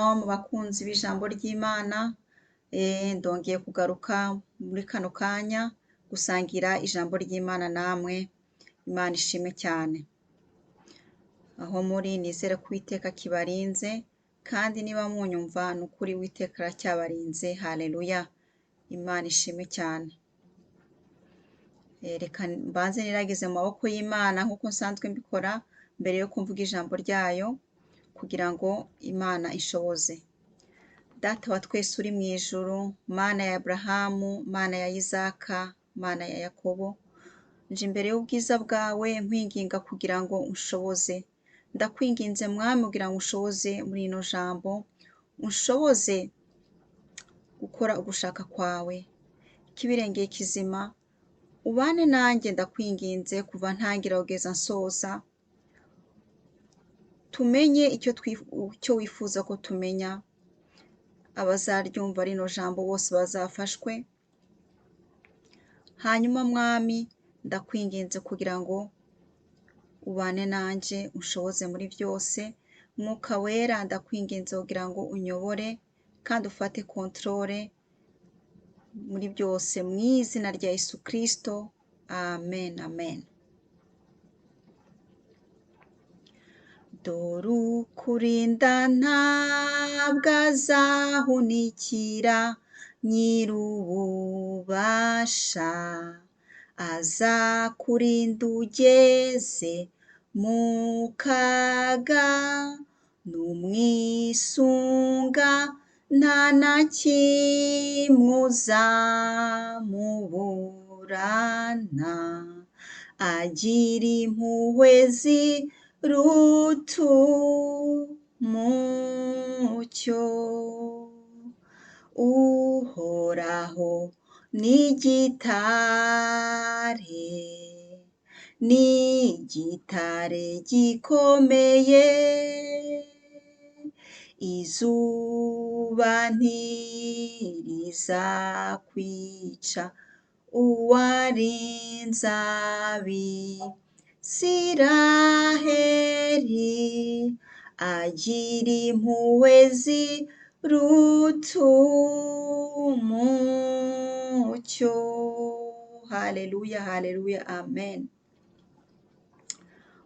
Shalom bakunzi b'ijambo ry'Imana, ndongeye kugaruka muri kano kanya gusangira ijambo ry'Imana namwe, Imana ishimwe cyane. Aho muri nizere ko Uwiteka kibarinze, kandi niba munyumva ni ukuri Uwiteka aracyabarinze, haleluya, Imana ishimwe cyane. Reka mbanze nirageze mu maboko y'Imana nk'uko nsanzwe mbikora mbere yo kumvuga ijambo ryayo, kugira ngo Imana ishoboze. Data wa twese uri mu ijuru, Mana ya Aburahamu, Mana ya Isaka, Mana ya Yakobo, nje imbere y'ubwiza bwawe nkwinginga kugira ngo unshoboze. Ndakwinginze Mwami kugira ngo unshoboze muri ino jambo, unshoboze gukora ugushaka kwawe. Ikibirengeye kizima, ubane nanjye ndakwinginze kuva ntangira kugeza nsoza. Tumenye icyo wifuza ko tumenya. Abazaryumva rino jambo bose bazafashwe. Hanyuma Mwami, ndakwinginze kugira ngo ubane nanjye, unshoboze muri byose. Mwuka wera, ndakwinginze kugira ngo unyobore kandi ufate controle muri byose, mu izina rya Yesu Kristo, amen, amen. Dore ukurinda ntabwo azahunikira nyir'ububasha, azakurinda ugeze mu kaga, numwisunga nta na kimwe uzamuburana, agira impuhwe ziruta umucyo. Uhoraho ni igitare gikomeye, izuba ntirizakwica, uwarinze Abisiraheli, agira impuhwe ziruta umucyo. Haleluya, haleluya, amen.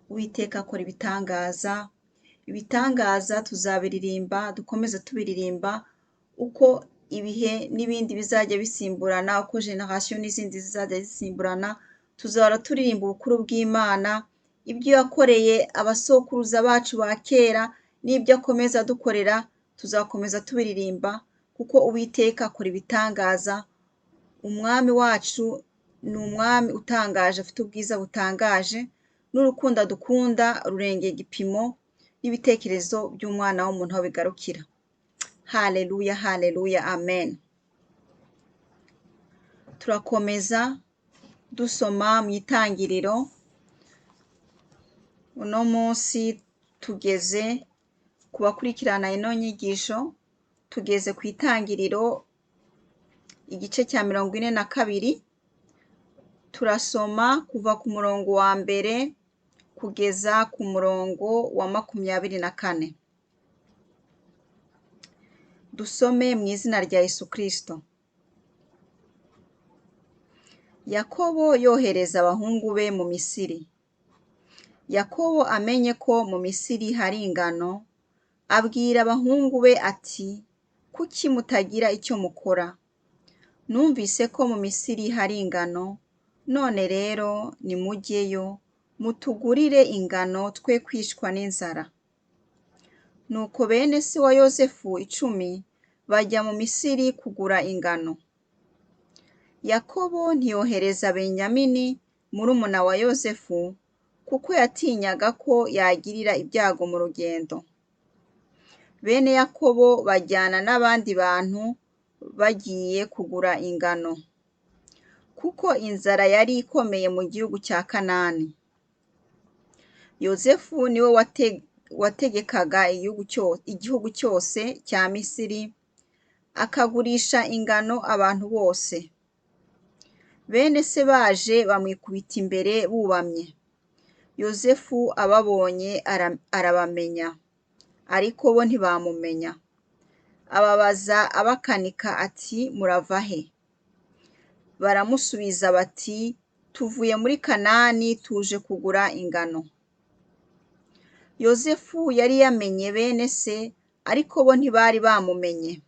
Uwiteka akora ibitangaza. Ibitangaza tuzabiririmba, dukomeze tubiririmba uko ibihe n'ibindi bizajya bisimburana, uko generation n'izindi zizajya zisimburana. Tuzahora turirimba ubukuru bw'Imana, ibyo yakoreye abasokuruza bacu ba kera n'ibyo akomeza dukorera, tuzakomeza tubiririmba kuko Uwiteka akora ibitangaza. Umwami wacu ni umwami utangaje, afite ubwiza butangaje, n'urukundo dukunda rurengeye igipimo, n'ibitekerezo by'umwana w'umuntu aho bigarukira. Haleluya, haleluya, amen. Turakomeza dusoma mu Itangiriro. Uno munsi tugeze ku bakurikirana ino nyigisho, tugeze ku Itangiriro igice cya 42. Turasoma kuva ku murongo wa mbere kugeza ku murongo wa 24. Dusome mu izina rya Yesu Kristo. Yakobo yohereza abahungu be mu Misiri. Yakobo amenye ko mu Misiri hari ingano, abwira abahungu be ati, kuki mutagira icyo mukora? Numvise ko mu Misiri hari ingano, none rero nimujyeyo mutugurire ingano twe kwicwa n'inzara. Nuko bene se wa Yosefu 10 bajya mu Misiri kugura ingano. Yakobo ntiyohereza Benyamini murumuna wa Yosefu, kuko yatinyaga ko yagirira ibyago mu rugendo. Bene Yakobo bajyana n'abandi bantu bagiye kugura ingano, kuko inzara yari ikomeye mu gihugu cya Kanani. Yosefu niwe wategekaga igihugu cyose cya Misiri, akagurisha ingano abantu bose. Bene se baje bamwikubita imbere bubamye. Yosefu ababonye arabamenya, ariko bo ntibamumenya. ababaza abakanika ati murava he? Baramusubiza bati tuvuye muri Kanani tuje kugura ingano. Yozefu yari yamenye bene se, ariko bo ntibari bamumenye.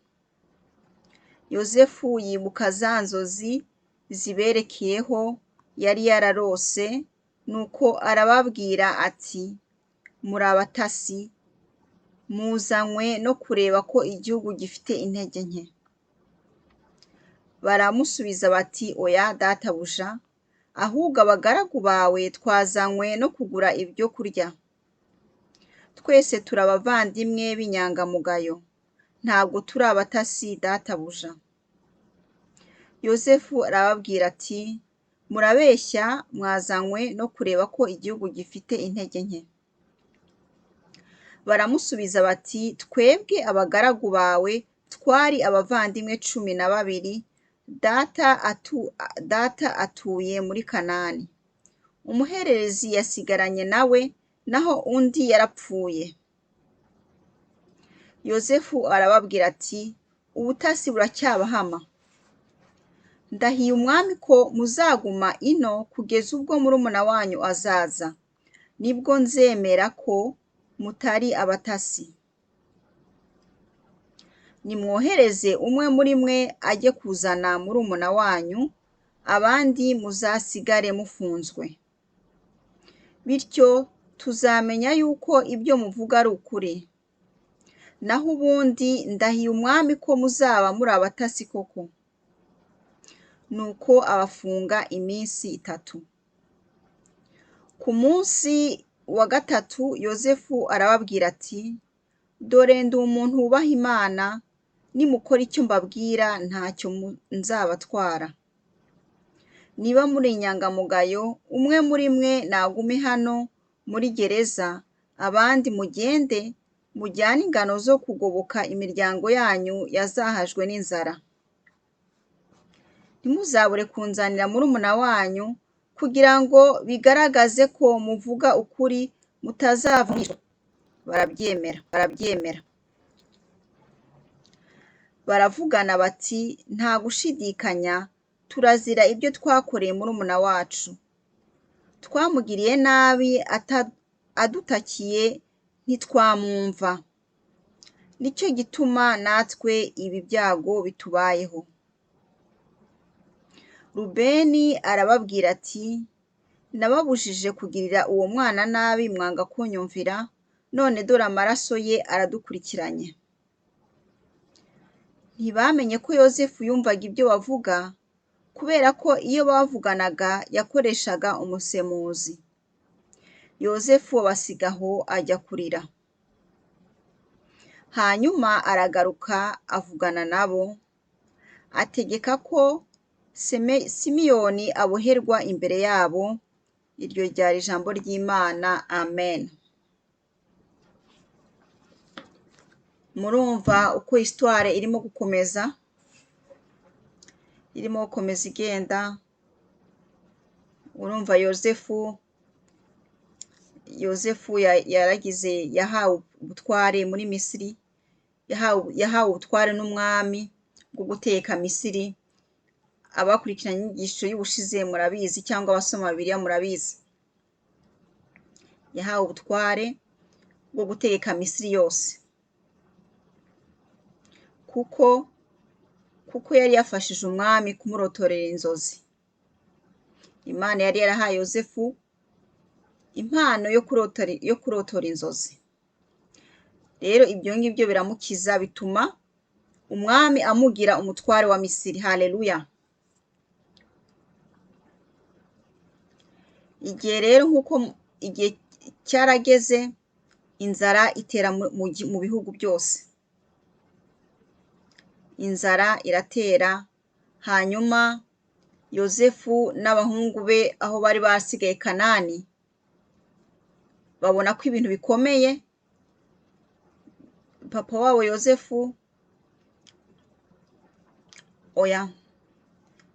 Yozefu yibuka za nzozi ziberekeyeho yari yararose, nuko arababwira ati muri abatasi, muzanywe no kureba ko igihugu gifite intege nke. Baramusubiza bati oya databuja, ahubwo abagaragu bawe twazanywe no kugura ibyo kurya. Twese turi abavandimwe b'inyangamugayo, ntabwo turi abatasi databuja. Yozefu arababwira ati murabeshya, mwazanywe no kureba ko igihugu gifite intege nke. Baramusubiza bati twebwe abagaragu bawe twari abavandimwe 12, data atuye muri Kanani. Umuhererezi yasigaranye nawe, naho undi yarapfuye. Yozefu arababwira ati ubutasi buracyabahama. Ndahiye umwami ko muzaguma ino kugeza ubwo murumuna wanyu azaza, nibwo nzemera ko mutari abatasi. Nimwohereze umwe muri mwe ajye kuzana murumuna wanyu, abandi muzasigare mufunzwe. Bityo tuzamenya yuko ibyo muvuga ari ukuri. Naho ubundi ndahiye umwami ko muzaba muri abatasi koko. Nuko abafunga iminsi 3. Ku munsi wa 3 Yozefu arababwira ati dore ndi umuntu wubaha Imana, nimukora icyo mbabwira ntacyo nzabatwara. Niba muri inyangamugayo, umwe muri mwe nagume hano muri gereza, abandi mugende mujyane ingano zo kugoboka imiryango yanyu yazahajwe n'inzara. Ntimuzabure kunzanira murumuna wanyu, kugira ngo bigaragaze ko muvuga ukuri mutazava mwicwa. Barabyemera. Baravugana bati nta gushidikanya, turazira ibyo twakoreye murumuna wacu. Twamugiriye nabi, adutakiye ntitwamwumva. Nicyo gituma natwe ibi byago bitubayeho. Rubeni arababwira ati nababujije kugirira uwo mwana nabi, mwanga kunyumvira, none dore amaraso ye aradukurikiranye. Ntibamenye ko Yozefu yumvaga ibyo bavuga, kubera ko iyo bavuganaga yakoreshaga umusemuzi. Yozefu abasigaho ajya kurira. Hanyuma aragaruka avugana nabo, ategeka ko Simiyoni aboherwa imbere yabo. Iryo ryari ijambo ry'Imana. Amen. Murumva uko histoire irimo gukomeza igenda. Urumva Yozefu yahawe ubutware muri Misiri, yahawe ubutware n'umwami bwo guteka Misiri. Abakurikiranye inyigisho y'ubushize murabizi, cyangwa abasoma Bibiliya murabizi. Yahawe ubutware bwo gutegeka Misiri yose, kuko yari yafashije umwami kumurotorera inzozi. Imana yari yarahaye Yozefu impano yo kurotora inzozi. Rero ibyo ngibyo biramukiza, bituma umwami amugira umutware wa Misiri. Haleluya. Igihe rero nk'uko igihe cyarageze, inzara itera mu bihugu byose. Inzara iratera, hanyuma Yozefu n'abahungu be aho bari basigaye Kanani, babona ko ibintu bikomeye. Papa wabo Yozefu, oya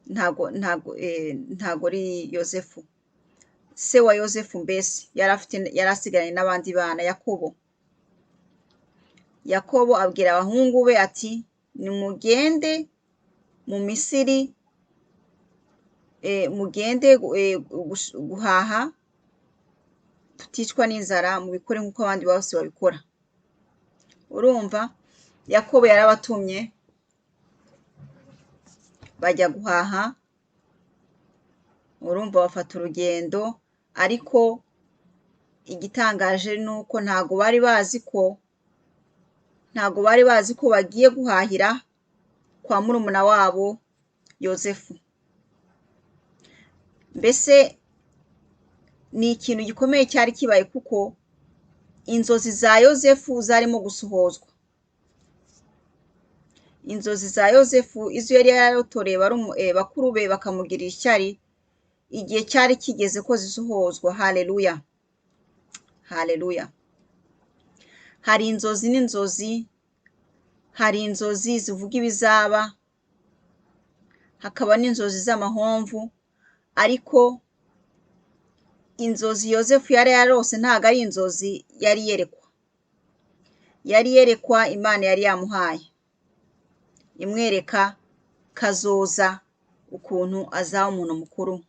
ntago ari Yozefu, se wa Yozefu mbese yari asigaranye n'abandi bana, Yakobo. Yakobo abwira abahungu be ati nimugende mu Misiri, mugende guhaha tuticwa n'inzara, mubikore nk'uko abandi bose babikora. Urumva Yakobo yarabatumye bajya guhaha, urumva bafata urugendo, ariko igitangaje ni uko ntago bari bazi ko bagiye guhahira kwa murumuna wabo Yozefu. Mbese ni ikintu gikomeye cyari kibaye, kuko inzozi za Yozefu zarimo gusohozwa. Inzozi za Yozefu izo yari yaratoreye bakuru be bakamugirira ishyari, igihe cyari kigeze ko zisohozwa. Haleluya, haleluya. Hari inzozi n'inzozi, hari inzozi zivuga ibizaba, hakaba n'inzozi z'amahomvu, ariko inzozi Yozefu yari yarose ntago ari inzozi yari yerekwa. Yari yerekwa Imana yari yamuhaye, imwereka kazoza, ukuntu azaba umuntu mukuru,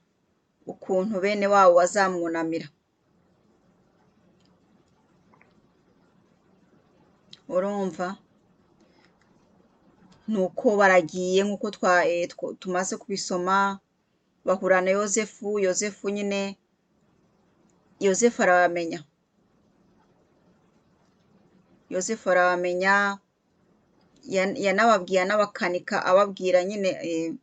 ukuntu bene wabo bazamwunamira. Urumva nuko baragiye nk'uko tumaze kubisoma, bahura na Yozefu. Yozefu nyine Yozefu arabamenya. Yozefu arabamenya, yanababwiye anabakanika, ababwira nyine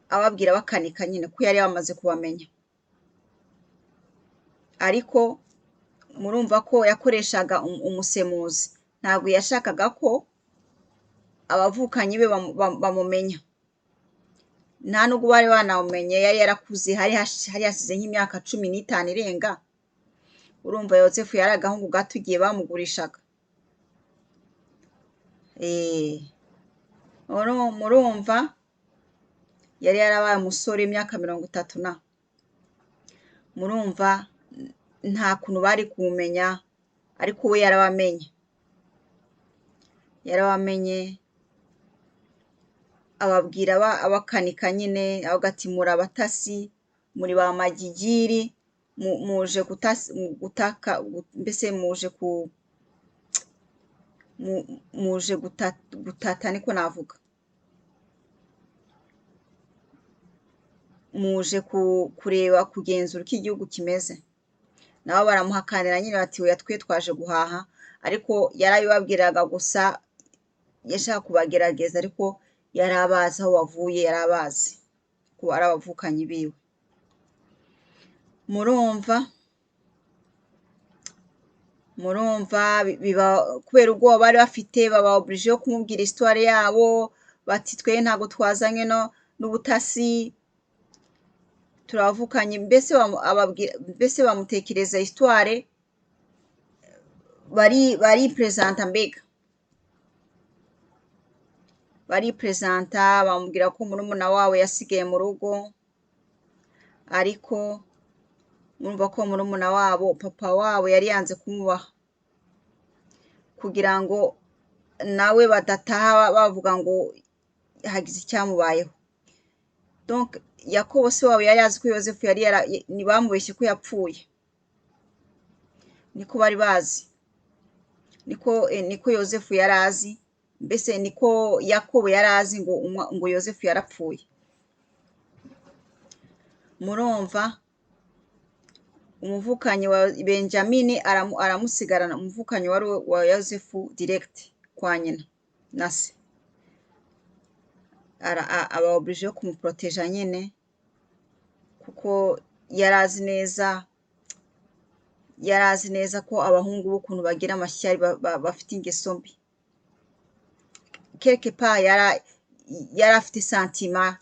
ababwira bakanika nyine ko yari yamaze kubamenya. Ariko murumva ko yakoreshaga umusemuzi, ntabwo yashakaga ko abavukanyi be bamumenya. Nta nubwo bari banamumenye, yari yarakuze, hari hasize nk'imyaka 15 irenga. Urumva Yozefu yari agahungu gato igihe bamugurishaga. Murumva yari yarabaye umusore imyaka 30 murumva nta kuntu bari kumenya, ariko we yarabamenye, ababwira abakanika nyine, avuga ati muri abatasi, muri ba magigiri, muje gutaka, mbese muje gutata, niko navuga, muje kureba kugenzura uko igihugu kimeze. Nabo baramuhakanira nyine bati oya, twe twaje guhaha. Ariko yarabibabwiraga gusa, yashaka kubagerageza, ariko yari abazi aho bavuye, yari abazi ko ari abavukanyi biwe. Murumva kubera ubwoba bari bafite, baba oblige yo kumubwira histoire yabo, bati twe ntago twazanye n'ubutasi, turavukanye. Mbese bamutekereza histoire, baripresenta, mbega baripresenta, bamubwira ko murumuna wabo yasigaye mu rugo. Ariko murumva ko murumuna wabo, papa wabo, yari yanze kumubaha, kugira ngo nawe badataha bavuga ngo hagize icyamubayeho. Donc Yakobo se wabo yari azi ko Yozefu ntibamubeshye ko yapfuye, niko bari bazi, niko Yozefu yari azi, mbese niko Yakobo yari azi ngo Yozefu yarapfuye. Murumva umuvukanyi wa Benjamini aramusigarana, umuvukanyi wa Yozefu direct kwa nyina na se, aba oblige yo kumuproteja nyine, kuko yari azi neza ko abahungu b'ukuntu bagira amashyari, bafite ingeso mbi. Quelque part yari afite sentiment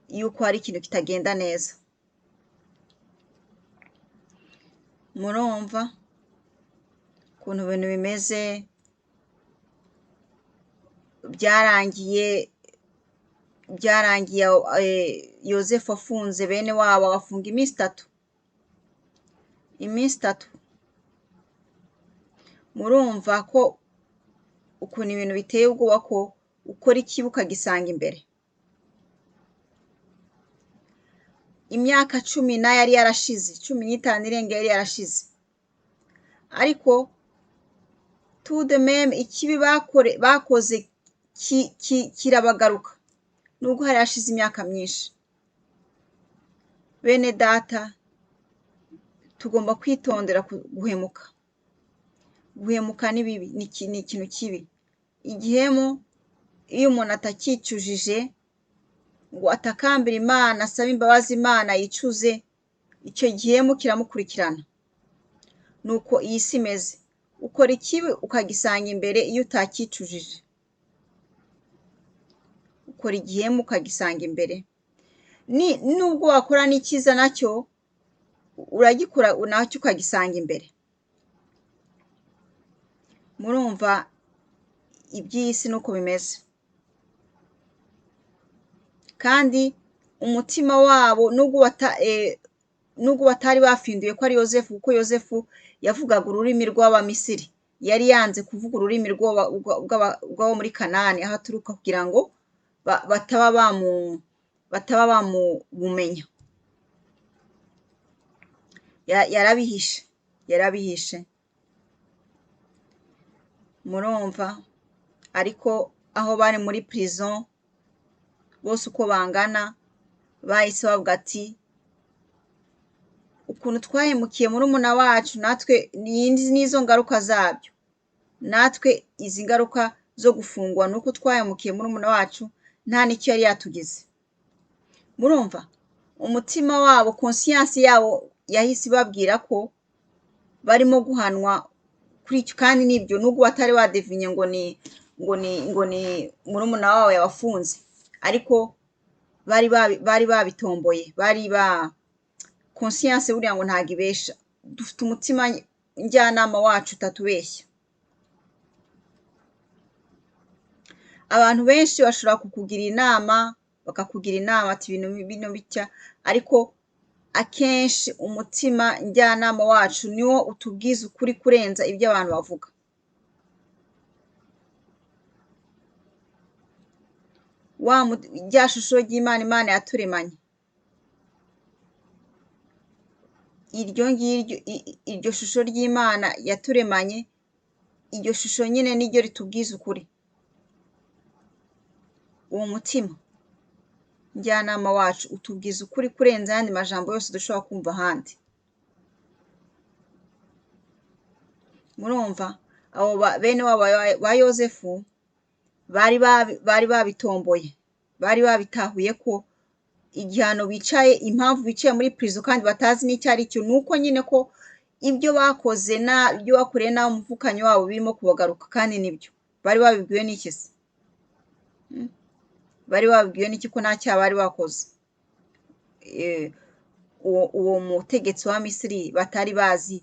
yuko hari ikintu kitagenda neza. Murumva ukuntu ibintu bimeze. Byarangiye Yozefu afunze bene wabo, agafunga iminsi 3. murumva ko ukuntu ibintu biteye ubwoba ko ukora ikibi ukagisanga imbere. Imyaka 10 yari yarashize, 15 irenga yari yarashize, ariko tout de même ikibi bakoze kirabagaruka nubwo hari hashize imyaka myinshi. Bene data, tugomba kwitondera guhemuka. Guhemuka ni bibi, ni ikintu kibi. Igihemu iyo umuntu atakicujije ngo atakambira Imana, asaba imbabazi Imana, yicuze, icyo gihemu kiramukurikirana. Nuko iyi si imeze. Ukora ikibi ukagisanga imbere iyo utakicujije. Ukora igihemu ukagisanga imbere. Nubwo wakora n'ikiza nacyo, uragikora nacyo ukagisanga imbere. Murumva iby'isi nuko bimeze. Kandi umutima wabo nubwo batari bafinduye ko ari Yozefu, kuko Yozefu yavugaga ururimi rw'Abamisiri, yari yanze kuvuga ururimi rw'abo muri Kanani aho aturuka, kugira ngo bataba bamumenya. Yarabihishe. Murumva, ariko aho bari muri prison bose uko bangana, bahise bavuga ati ukuntu twahemukiye murumuna wacu, natwe n'izo ngaruka zabyo. Natwe izi ngaruka zo gufungwa nuko twahemukiye murumuna wacu, nta n'icyo yari yatugize. Murumva, umutima wabo, conscience yabo yahise ibabwira ko barimo guhanwa kuri icyo, kandi nibyo, nubwo batari badevinye ngo ni murumuna wabo yabafunze, ariko bari babitomboye, conscience buriya ngo ntago ibesha. Dufite umutima njyanama wacu utatubeshya. Abantu benshi bashobora kukugira inama, bakakugira inama ati ibintu bino bitya, ariko akenshi umutima njyanama wacu niwo utubwiza ukuri kurenza ibyo abantu bavuga. Rya shusho ry'Imana Imana yaturemanye, iryo shusho ry'Imana yaturemanye, iryo shusho nyine niryo ritubwiza ukuri. Uwo mutima njyanama wacu utubwiza ukuri kurenza ayandi majambo yose dushobora kumva ahandi. Murumva, abo bene wabo ba Yozefu bari babitomboye, bari babitahuye ko igihano bicaye, impamvu bicaye muri prison kandi batazi n'icyo ari cyo, nuko nyine ko ibyo bakoze ibyo bakoreye n'abo muvukanyi wabo birimo kubagaruka, kandi nibyo. Bari babibwiwe n'iki se? Bari babibwiwe n'iki ko nta cyaha bari bakoze? Uwo mutegetsi wa Misiri batari bazi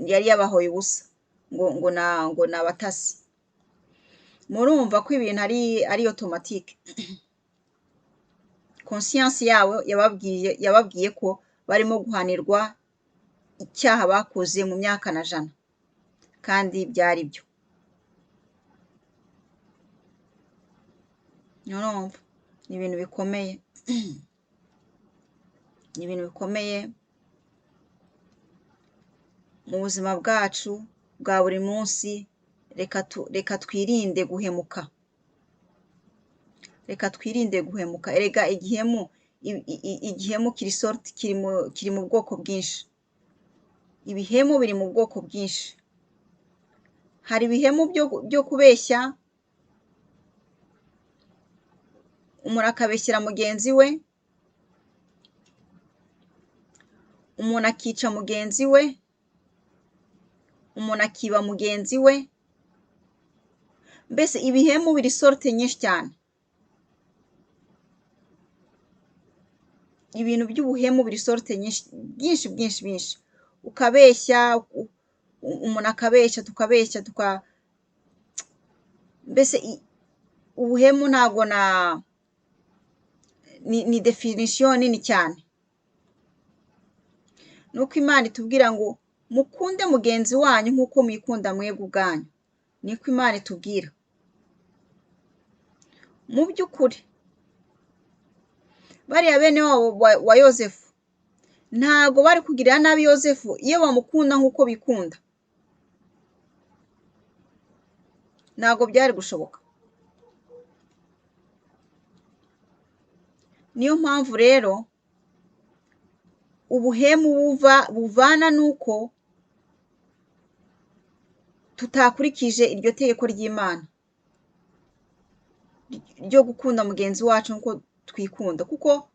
yari yabahoye ubusa ngo ni abatasi. Murumva ko ibintu ari automatique. Conscience yabo yababwiye ko barimo guhanirwa icyaha bakoze mu myaka na jana, kandi byari byo. Murumva, ni ibintu bikomeye. Ni ibintu bikomeye mu buzima bwacu bwa buri munsi. Reka twirinde guhemuka. Reka twirinde guhemuka. Erega igihemu kiri mu bwoko bwinshi. Ibihemu biri mu bwoko bwinshi. Hari ibihemu byo kubeshya, umuntu akabeshyera mugenzi we, umuntu akica mugenzi we, umuntu akiba mugenzi we. Mbese ibihemu biri sorte nyinshi cyane. Ibintu by'ubuhemu biri sorte byinshi. Ukabeshya, umuntu akabeshya, tukabeshya, mbese ubuhemu ntabwo ni definition nini cyane. Nuko Imana itubwira ngo mukunde mugenzi wanyu nk'uko mwikunda mwebwe ubwanyu. Niko Imana itubwira. Mu by'ukuri bariya bene wabo wa Yozefu ntago bari kugirira nabi Yozefu iyo bamukunda nk'uko bikunda. Ntago byari gushoboka. Niyo mpamvu rero ubuhemu buvana nuko tutakurikije iryo tegeko ry'Imana ryo gukunda mugenzi wacu nk'uko twikunda, kuko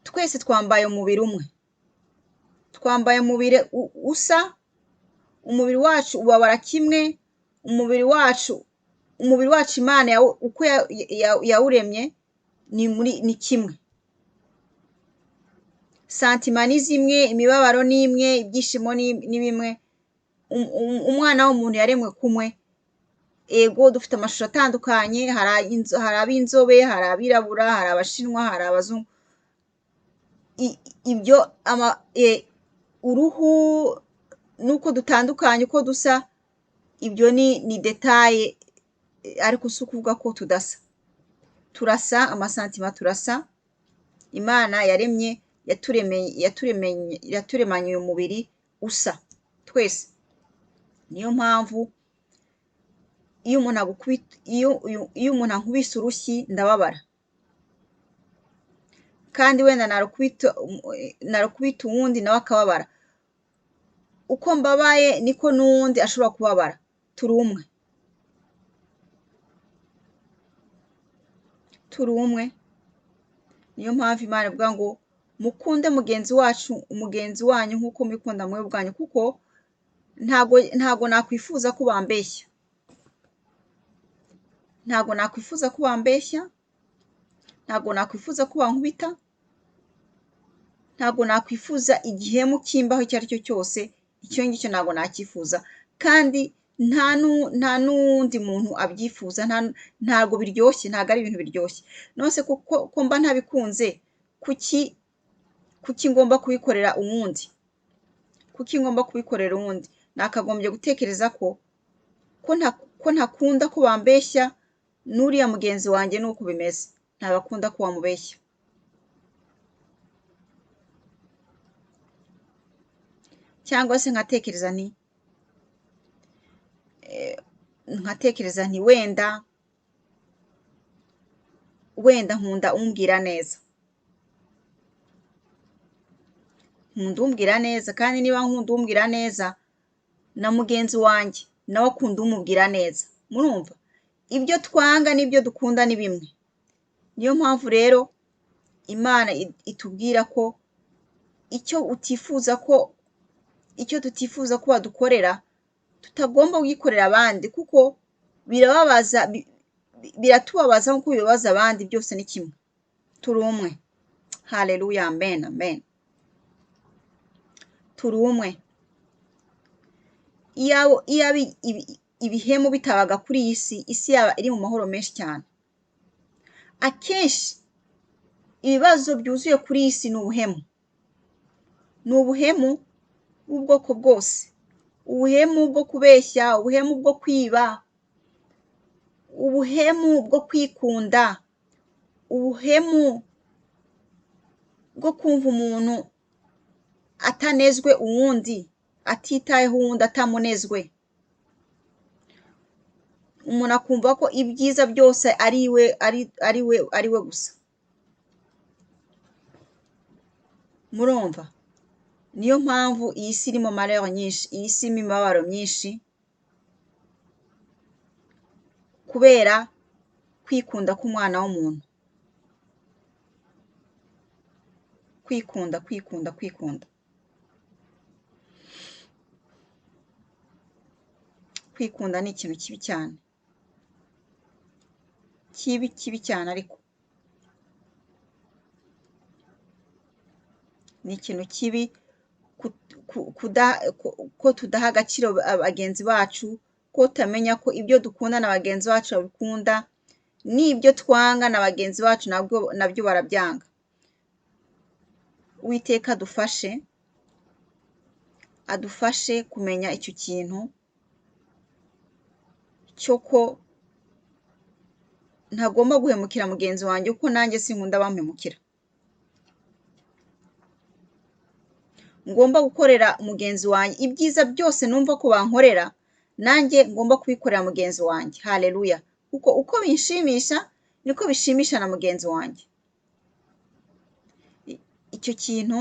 twese twambaye umubiri umwe, twambaye umubiri usa, umubiri wacu ubabara kimwe, umubiri wacu Imana uko yawuremye ni kimwe. Santima ni zimwe, imibabaro ni imwe, ibyishimo ni bimwe. Umwana w'umuntu yaremwe kumwe. Ego dufite amashusho atandukanye, hari ab'inzobe, hari abirabura, hari abashinwa, hari abazungu. Ibyo uruhu nuko dutandukanye, uko dusa, ibyo ni detaye, ariko si ukuvuga ko tudasa. Turasa, amasantima turasa. Imana yaremye, yaturemanye umubiri usa twese. Niyo mpamvu iyo umuntu ankubise urushyi ndababara, kandi wenda narukubita uwundi nawe akababara. Uko mbabaye niko n'uwundi ashobora kubabara. Turi umwe, turi umwe. Niyo mpamvu Imana ivuga ngo mukunde mugenzi wanyu nk'uko mwikunda mwe ubwanyu, kuko ntago nakwifuza ko bambeshya. Ntago nakwifuza ko bambeshya, ntago nakwifuza ko bankubita, ntago nakwifuza igihemu kimbaho icyo ari cyo cyose. Icyo ngicyo ntago nakifuza, kandi nta n'uwundi muntu abyifuza. Ntago biryoshye, ntago ari ibintu biryoshye. Nonese ko mba ntabikunze, kuki ngomba kubikorera uwundi? Kuki ngomba kubikorera uwundi? Nakagombye gutekereza ko ntakunda ko bambeshya, n'uriya mugenzi wanjye nuko bimeze. Ntabakunda ko bamubeshya. Cyangwa se nkatekereza nti wenda nkunda umbwira neza. Nkunda umbwira neza, kandi niba nkunda umbwira neza, na mugenzi wanjye nawe akunda umubwira neza. Murumva? Ibyo twanga n'ibyo dukunda ni bimwe. Niyo mpamvu rero Imana itubwira ko icyo tutifuza ko badukorera tutagomba kugikorera abandi, kuko biratubabaza nk'uko bibabaza abandi. Byose ni kimwe. Turi umwe. Haleluya, amen, amen. Turi umwe. Iyo ibihemu bitabaga kuri iyi isi yaba iri mu mahoro menshi cyane. Akenshi ibibazo byuzuye kuri iyi si ni ubuhemu. Ni ubuhemu bw'ubwoko bwose. Ubuhemu bwo kubeshya, ubuhemu bwo kwiba, ubuhemu bwo kwikunda, ubuhemu bwo kumva umuntu atanezwe uwundi, atitayeho uwundi, atamunezwe. Umuntu akumva ko ibyiza byose ari we gusa. Murumva? Niyo mpamvu iyi si irimo amarero nyinshi, iyi si irimo imibabaro myinshi, kubera kwikunda k'umwana w'umuntu. Kwikunda. Kwikunda ni ikintu kibi cyane. Kibi cyane, ariko ni ikintu kibi ko tudaha agaciro bagenzi bacu, ko tutamenya ko ibyo dukunda na bagenzi bacu babikunda, n'ibyo twanga na bagenzi bacu nabyo barabyanga. Uwiteka dufashe adufashe kumenya icyo kintu cyo ko ntagomba guhemukira mugenzi wanjye kuko nanjye sinkunda abampemukira. Ngomba gukorera mugenzi wanjye ibyiza byose numva ko bankorera, nanjye ngomba kubikorera mugenzi wanjye. Haleluya! Kuko uko binshimisha niko bishimisha na mugenzi wanjye. Icyo kintu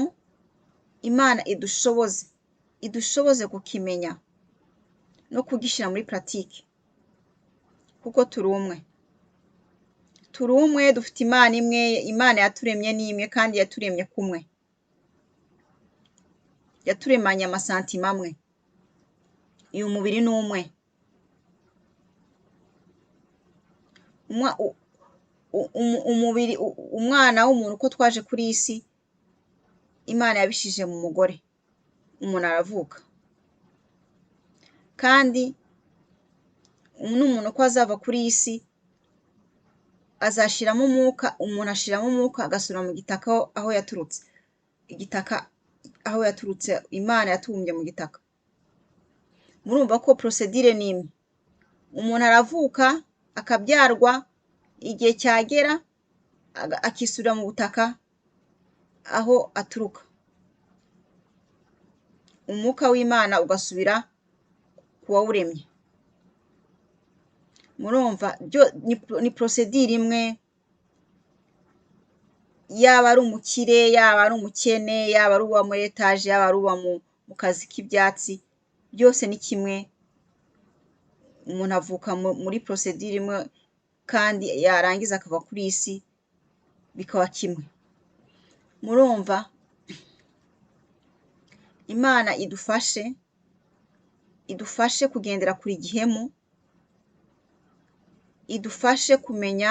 Imana idushoboze kukimenya no kugishyira muri pratique, kuko turi umwe, dufite Imana imwe, Imana yaturemye ni imwe kandi yaturemye kumwe, yaturemanye amasantima amwe, uyu mubiri ni umwe. Umwana w'umuntu uko twaje kuri iyi si, Imana yabishije mu mugore, umuntu aravuka. Kandi n'umuntu uko azava kuri iyi si azashiramo umwuka, umuntu ashiramo umwuka agasubira mu gitaka aho yaturutse. Igitaka aho yaturutse, Imana yatubumbye mu gitaka. Murumva ko procedure ni imwe. Umuntu aravuka, akabyarwa, igihe cyagera akisubira mu butaka aho aturuka. Umwuka w'Imana ugasubira ku wawuremye. Murumva ni procedure imwe, yaba ari umukire, yaba ari umukene, yaba ari uba muri etaje, yaba ari uba mu kazi k'ibyatsi, byose ni kimwe. Umuntu avuka muri procedure imwe kandi yarangiza akava kuri iyi si bikaba kimwe. Murumva Imana idufashe kugendera kuri gihemu, idufashe kumenya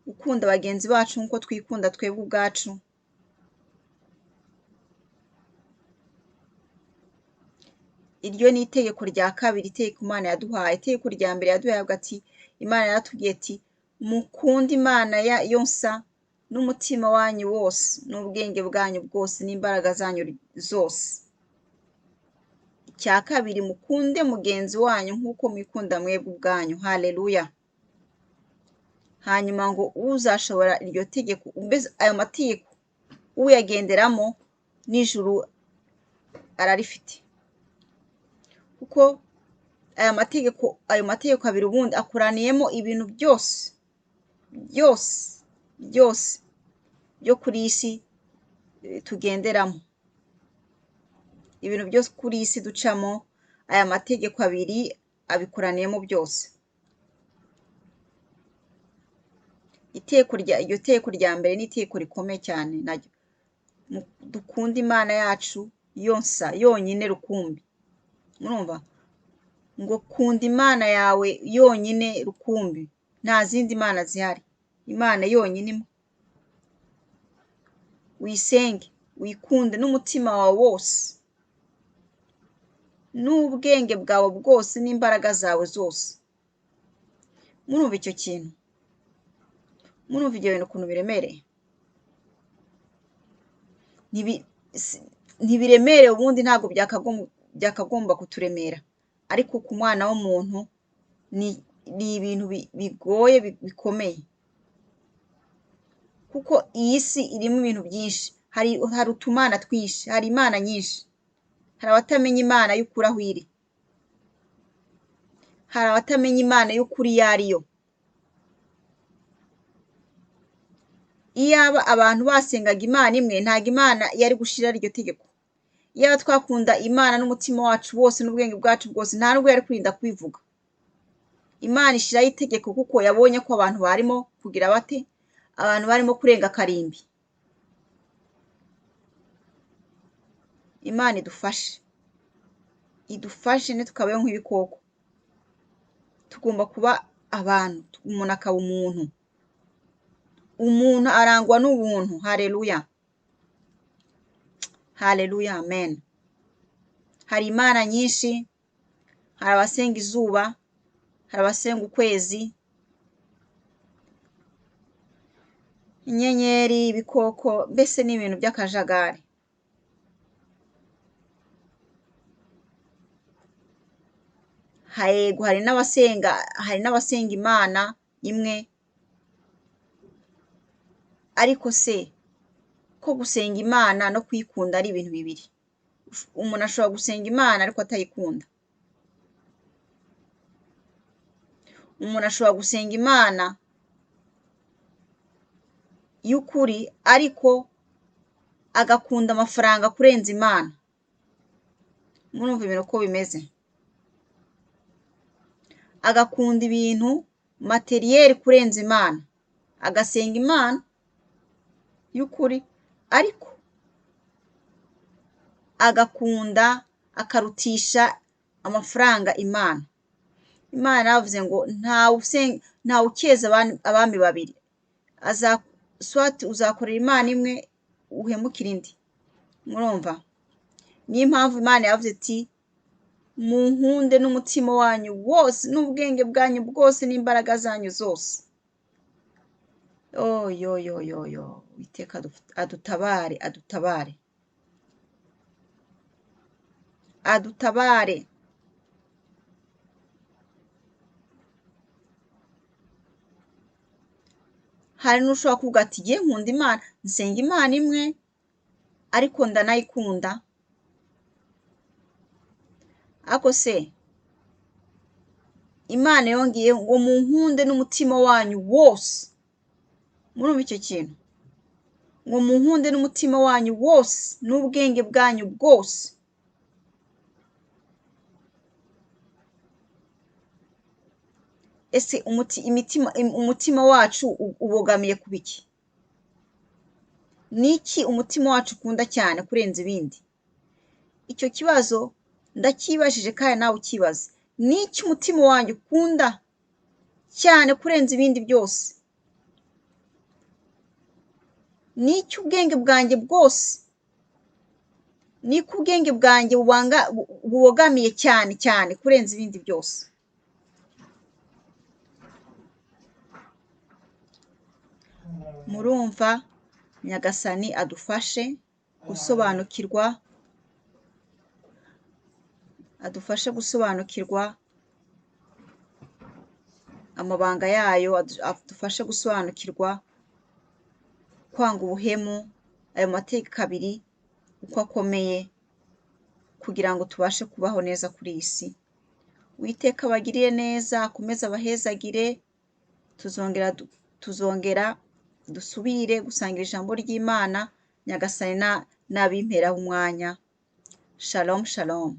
gukunda bagenzi bacu nk'uko twikunda twebwe ubwacu. Iryo ni itegeko rya kabiri, itegeko Imana yaduhaye. Itegeko rya mbere yaduhaye ati, Imana yaratubwiye ati, mukunde Imana yonsa n'umutima wanyu wose, n'ubwenge bwanyu bwose, n'imbaraga zanyu zose. Icya kabiri, mukunde mugenzi wanyu nk'uko mwikunda mwebwe ubwanyu. Haleluya! Hanyuma ngo uzashobora iryo tegeko, mbese ayo mategeko uyagenderamo n'ijuru ararifite. Kuko ayo mategeko abiri ubundi akuraniyemo ibintu byose byo kuri iyi si tugenderamo. Ibintu byose kuri iyi si ducamo, aya mategeko abiri abikuraniyemo byose. Iryo teko rya mbere ni iteko rikomeye cyane naryo. Dukunda Imana yacu yonsa yonyine rukumbi. Murumva? Ngo kunda Imana yawe yonyine rukumbi, nta zindi mana zihari, Imana yonyine imwe. Uyisenge, uyikunde n'umutima wawe wose, n'ubwenge bwawe bwose, n'imbaraga zawe zose. Murumva icyo kintu? Murumva ibyo bintu ukuntu biremereye? Ntibiremereye ubundi, ntabwo byakagomba kuturemera, ariko ku mwana w'umuntu ni ibintu bigoye bikomeye, kuko iyi si irimo ibintu byinshi. Hari utumana twinshi, hari imana nyinshi. Hari abatamenya Imana y'ukuri aho iri, hari abatamenya Imana y'ukuri iyo ari yo. Iyaba abantu basengaga Imana imwe, ntabwo Imana yari gushiraho iryo tegeko. Iyaba twakunda Imana n'umutima wacu wose n'ubwenge bwacu bwose, nta nubwo yari kurinda kubivuga. Imana ishiraho itegeko kuko yabonye ko abantu barimo kugira bate, abantu barimo kurenga karimbi. Imana idufashe ntitukabeho nk'ibikoko. Tugomba kuba abantu, umuntu akaba umuntu. Umuntu arangwa n'ubuntu. Haleluya! Haleluya, amen. Hari imana nyinshi, hari abasenga izuba, hari abasenga ukwezi, inyenyeri, ibikoko, mbese ni ibintu by'akajagari. Yego hari n'abasenga Imana imwe, ariko se ko gusenga Imana no kuyikunda ari ibintu bibiri? Umuntu ashobora gusenga Imana ariko atayikunda. Umuntu ashobora gusenga Imana y'ukuri ariko agakunda amafaranga kurenza Imana. Murumva ibintu uko bimeze? Agakunda ibintu materiel kurenza Imana, agasenga Imana y'ukuri ariko agakunda akarutisha amafaranga Imana. Imana yaravuze ngo ntawe ukeza abami babiri, uzakorera Imana imwe uhemukira indi. Murumva? Niyo mpamvu Imana yavuze iti munkunde n'umutima wanyu wose n'ubwenge bwanyu bwose n'imbaraga zanyu zose. Uwiteka adutabare, adutabare, adutabare. Hari n'ushobora kuvuga ati jye nkunda Imana, nsenga Imana imwe ariko ndanayikunda. Ako se Imana yongeye ngo munkunde n'umutima wanyu wose. Murumva icyo kintu? Ngo munkunde n'umutima wanyu wose n'ubwenge bwanyu bwose. Ese umutima wacu ubogamiye ku biki? Niki umutima wacu ukunda cyane kurenza ibindi? Icyo kibazo ndakibajije kandi nawe ukibaze. Niki umutima wanjye ukunda cyane kurenza ibindi byose? Niki ubwenge bwanjye bwose? Niki ubwenge bwanjye bubogamiye cyane cyane kurenza ibindi byose? Murumva? Nyagasani adufashe gusobanukirwa amabanga yayo, adufashe gusobanukirwa kwanga ubuhemu, ayo mategeko abiri uko akomeye, kugira ngo tubashe kubaho neza kuri iyi si. Uwiteka abagiriye neza, akomeze abahezagire. Tuzongera dusubire gusangira ijambo ry'Imana. Nyagasani nabimperaho umwanya. Shalom, shalom.